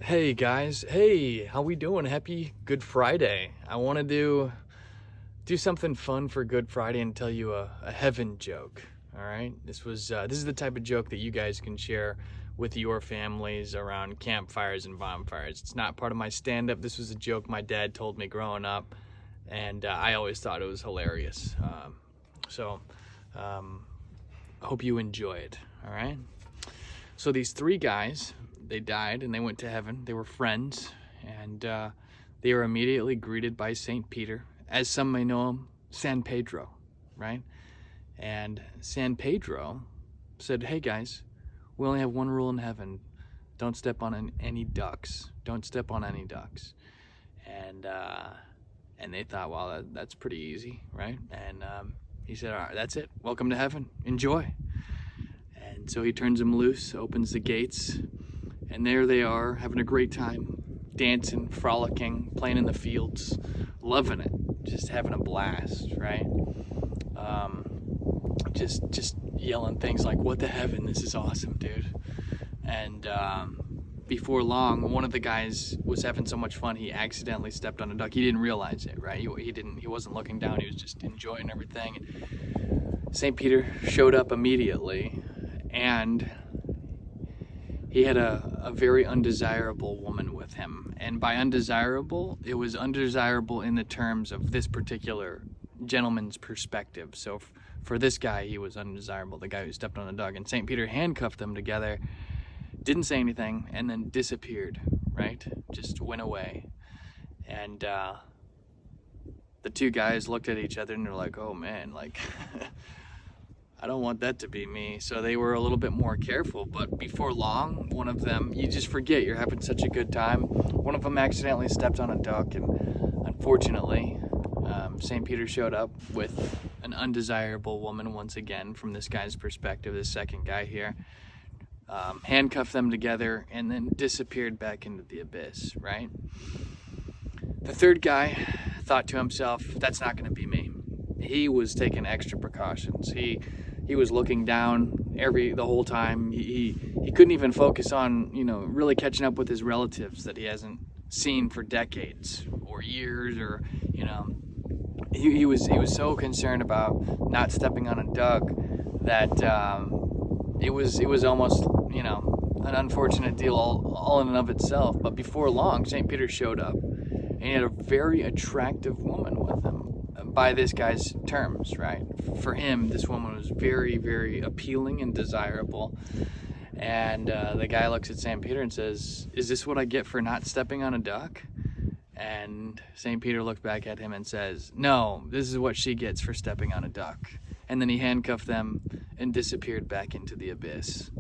Hey guys, hey, how we doing? Happy Good Friday. I want to do something fun for Good Friday and tell you a heaven joke. All right, this is the type of joke that you guys can share with your families around campfires and bonfires. It's not part of my stand-up. This was a joke my dad told me growing up, and I always thought it was hilarious. So, I hope you enjoy it. All right. So these three guys, they died and they went to heaven. They were friends, and they were immediately greeted by St. Peter, as some may know him, San Pedro, right? And San Pedro said, "Hey guys, we only have one rule in heaven: don't step on any ducks. Don't step on any ducks." And they thought, "Well, that's pretty easy, right?" And he said, "All right, that's it. Welcome to heaven. Enjoy." And so he turns them loose, opens the gates, and there they are, having a great time, dancing, frolicking, playing in the fields, loving it, just having a blast, right? Just yelling things like, "What the heaven? This is awesome, dude!" And before long, one of the guys was having so much fun, he accidentally stepped on a duck. He didn't realize it, right? He wasn't looking down. He was just enjoying everything. And St. Peter showed up immediately, and he had a very undesirable woman with him. And by undesirable, it was undesirable in the terms of this particular gentleman's perspective. So for this guy, he was undesirable, the guy who stepped on the dog. And St. Peter handcuffed them together, didn't say anything, and then disappeared, right? Just went away. And the two guys looked at each other and they're like, "Oh man, like, I don't want that to be me." So they were a little bit more careful. But before long, one of them, you just forget, you're having such a good time. One of them accidentally stepped on a duck, and unfortunately, St. Peter showed up with an undesirable woman once again from this guy's perspective, this second guy here. Handcuffed them together and then disappeared back into the abyss, right? The third guy thought to himself, "That's not going to be me." He was taking extra precautions. He was looking down the whole time. He couldn't even focus on, really catching up with his relatives that he hasn't seen for decades or years, or he was so concerned about not stepping on a duck that it was almost an unfortunate deal all in and of itself. But before long, St. Peter showed up, and he had a very attractive woman with him, by this guy's terms, right? For him, this woman was very, very appealing and desirable. And the guy looks at St. Peter and says, "Is this what I get for not stepping on a duck?" And St. Peter looked back at him and says, "No, this is what she gets for stepping on a duck." And then he handcuffed them and disappeared back into the abyss.